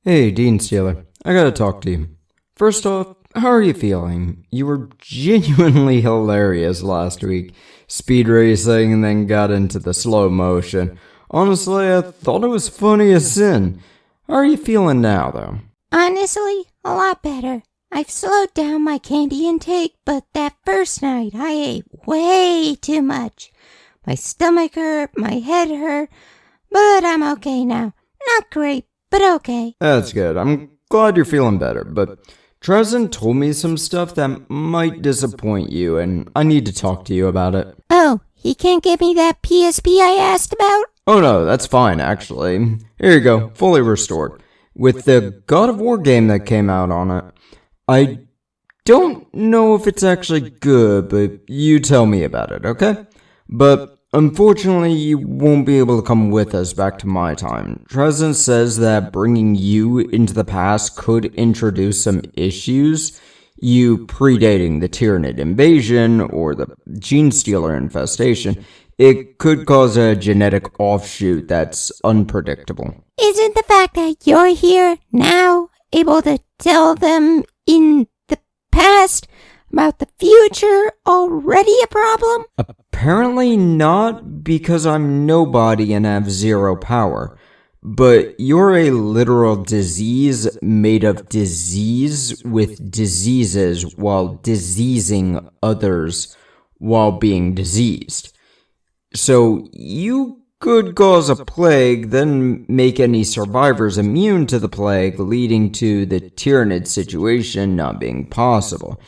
Hey, Dean Steeler, I gotta talk to you. First off, how are you feeling? You were genuinely hilarious last week, speed racing and then got into the slow motion. Honestly, I thought it was funny as sin. How are you feeling now, though? Honestly, a lot better. I've slowed down my candy intake, but that first night I ate way too much. My stomach hurt, my head hurt, but I'm okay now. Not great, but okay. That's good. I'm glad you're feeling better, but Trezin told me some stuff that might disappoint you, and I need to talk to you about it. Oh, he can't give me that PSP I asked about? Oh no, that's fine, actually. Here you go, fully restored. With the God of War game that came out on it. I don't know if it's actually good, but you tell me about it, okay? But unfortunately, you won't be able to come with us back to my time. Trezin says that bringing you into the past could introduce some issues. You predating the Tyranid invasion or the Gene Stealer infestation. It could cause a genetic offshoot that's unpredictable. Isn't the fact that you're here now able to tell them in the past about the future already a problem? Apparently not, because I'm nobody and have zero power. But you're a literal disease made of disease with diseases while diseasing others while being diseased. So you could cause a plague, then make any survivors immune to the plague, leading to the Tyranid situation not being possible,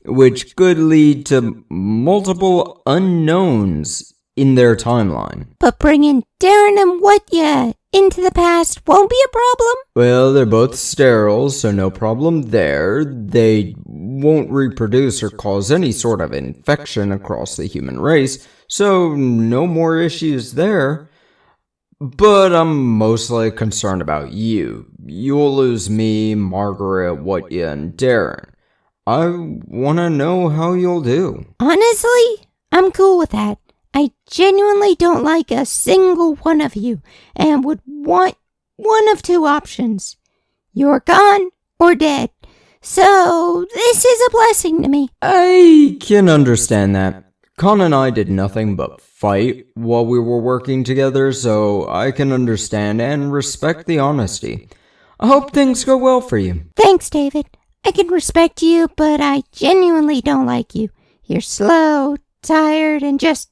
which could lead to multiple unknowns in their timeline. But bringing Darren and Wutya into the past won't be a problem? Well, they're both sterile, so no problem there. They won't reproduce or cause any sort of infection across the human race, so no more issues there. But I'm mostly concerned about you. You'll lose me, Margaret, Wutya, and Darren. I want to know how you'll do. Honestly, I'm cool with that. I genuinely don't like a single one of you and would want one of two options. You're gone or dead. So this is a blessing to me. I can understand that. Con and I did nothing but fight while we were working together, so I can understand and respect the honesty. I hope things go well for you. Thanks, David. I can respect you, but I genuinely don't like you. You're slow, tired, and just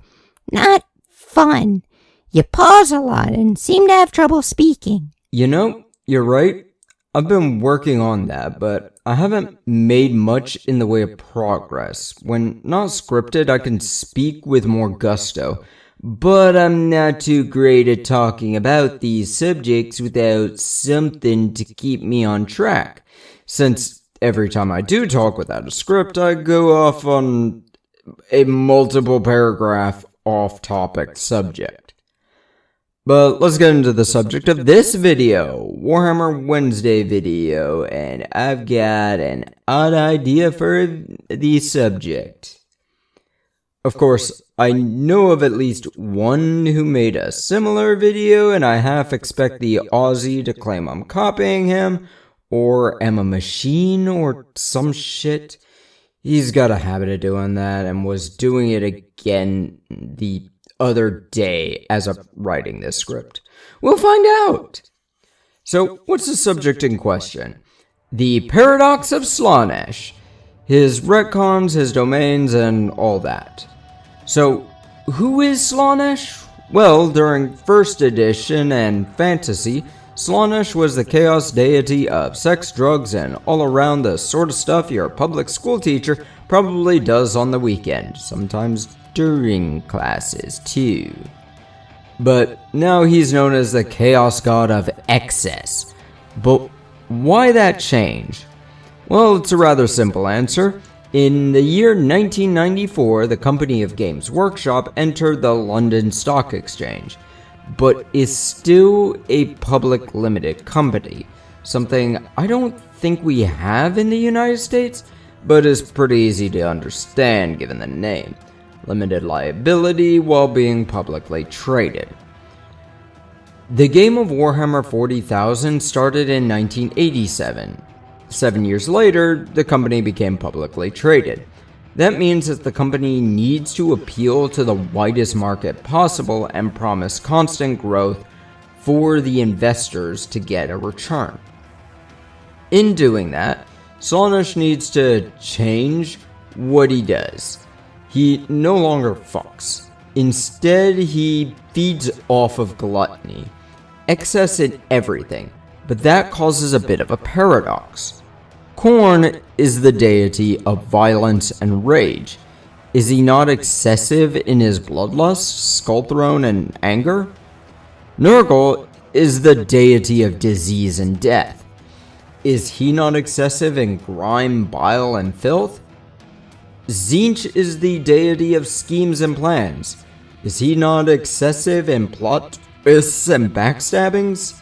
not fun. You pause a lot and seem to have trouble speaking. You know, you're right. I've been working on that, but I haven't made much in the way of progress. When not scripted, I can speak with more gusto, but I'm not too great at talking about these subjects without something to keep me on track, since every time I do talk without a script, I go off on a multiple paragraph off-topic subject. But let's get into the subject of this video, Warhammer Wednesday video, and I've got an odd idea for the subject. Of course, I know of at least one who made a similar video, and I half expect the Aussie to claim I'm copying him, or am a machine, or some shit. He's got a habit of doing that, and was doing it again the other day as of writing this script. We'll find out! So, what's the subject in question? The paradox of Slaanesh. His retcons, his domains, and all that. So, who is Slaanesh? Well, during 1st edition and Fantasy, Slaanesh was the chaos deity of sex, drugs, and all around the sort of stuff your public school teacher probably does on the weekend, sometimes during classes too. But now he's known as the chaos god of excess. But why that change? Well, it's a rather simple answer. In the year 1994, the company of Games Workshop entered the London Stock Exchange, but is still a public limited company, something I don't think we have in the United States, but is pretty easy to understand given the name. Limited liability while being publicly traded. The game of Warhammer 40,000 started in 1987. 7 years later, the company became publicly traded. That means that the company needs to appeal to the widest market possible and promise constant growth for the investors to get a return. In doing that, Slaanesh needs to change what he does. He no longer fucks. Instead, he feeds off of gluttony. Excess in everything, but that causes a bit of a paradox. Khorne is the deity of violence and rage. Is he not excessive in his bloodlust, skullthrone, and anger? Nurgle is the deity of disease and death. Is he not excessive in grime, bile, and filth? Tzeentch is the deity of schemes and plans. Is he not excessive in plot twists and backstabbings?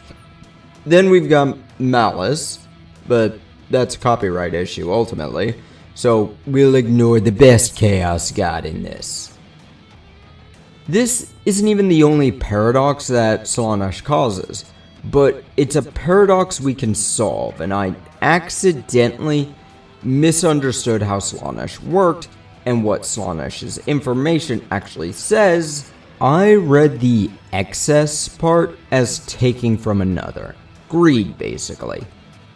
Then we've got Malice, but that's a copyright issue ultimately, so we'll ignore the best Chaos God in this. This isn't even the only paradox that Slaanesh causes, but it's a paradox we can solve, and I accidentally misunderstood how Slaanesh worked and what Slaanesh's information actually says. I read the excess part as taking from another. Greed, basically.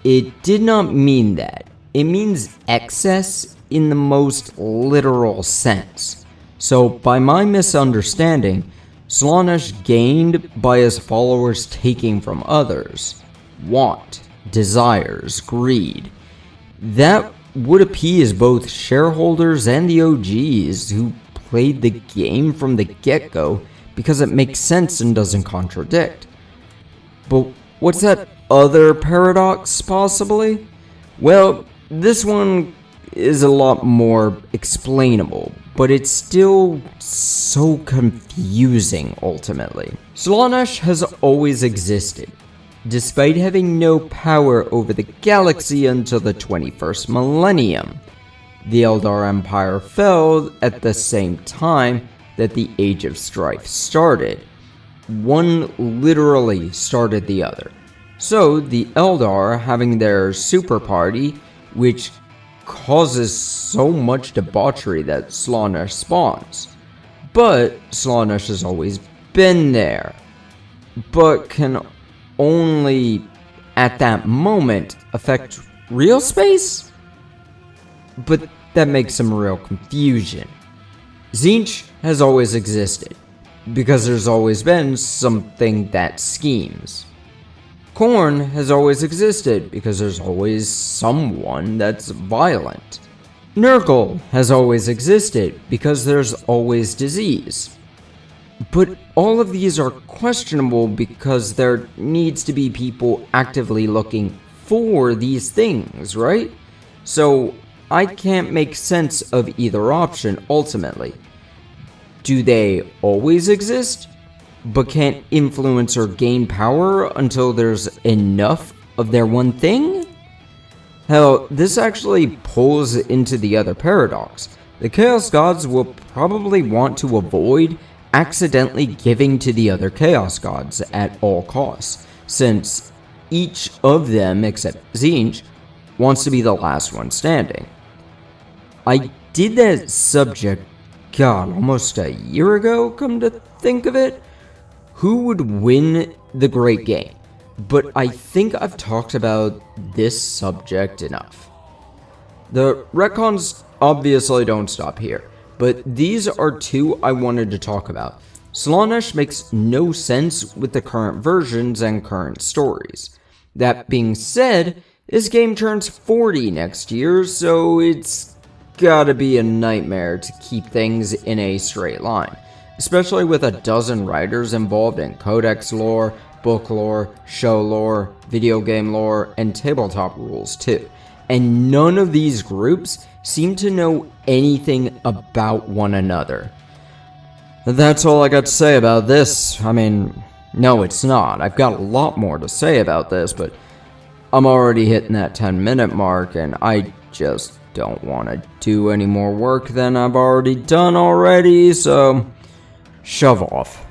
It did not mean that. It means excess in the most literal sense. So, by my misunderstanding, Slaanesh gained by his followers taking from others. Want, desires, greed. That would appease both shareholders and the OGs who played the game from the get-go because it makes sense and doesn't contradict. But what's that other paradox, possibly? Well, this one is a lot more explainable, but it's still so confusing ultimately. Slaanesh has always existed, despite having no power over the galaxy until the 21st millennium. The Eldar Empire fell at the same time that the Age of Strife started. One literally started the other. So the Eldar having their super party, which causes so much debauchery that Slaanesh spawns. But Slaanesh has always been there, but can only at that moment affect real space? But that makes some real confusion. Tzeentch has always existed, because there's always been something that schemes. Khorne has always existed, because there's always someone that's violent. Nurgle has always existed, because there's always disease. But all of these are questionable because there needs to be people actively looking for these things, right? So I can't make sense of either option ultimately. Do they always exist, but can't influence or gain power until there's enough of their one thing? Hell, this actually pulls into the other paradox. The Chaos Gods will probably want to avoid accidentally giving to the other Chaos Gods at all costs, since each of them, except Tzeentch, wants to be the last one standing. I did that subject, God, almost a year ago, come to think of it. Who would win the great game? But I think I've talked about this subject enough. The retcons obviously don't stop here, but these are two I wanted to talk about. Slaanesh makes no sense with the current versions and current stories. That being said, this game turns 40 next year, so it's gotta be a nightmare to keep things in a straight line, especially with a dozen writers involved in codex lore, book lore, show lore, video game lore, and tabletop rules too. And none of these groups seem to know anything about one another. That's all I got to say about this. I mean, no, it's not. I've got a lot more to say about this, but I'm already hitting that 10-minute mark, and I just don't want to do any more work than I've already done already, so shove off.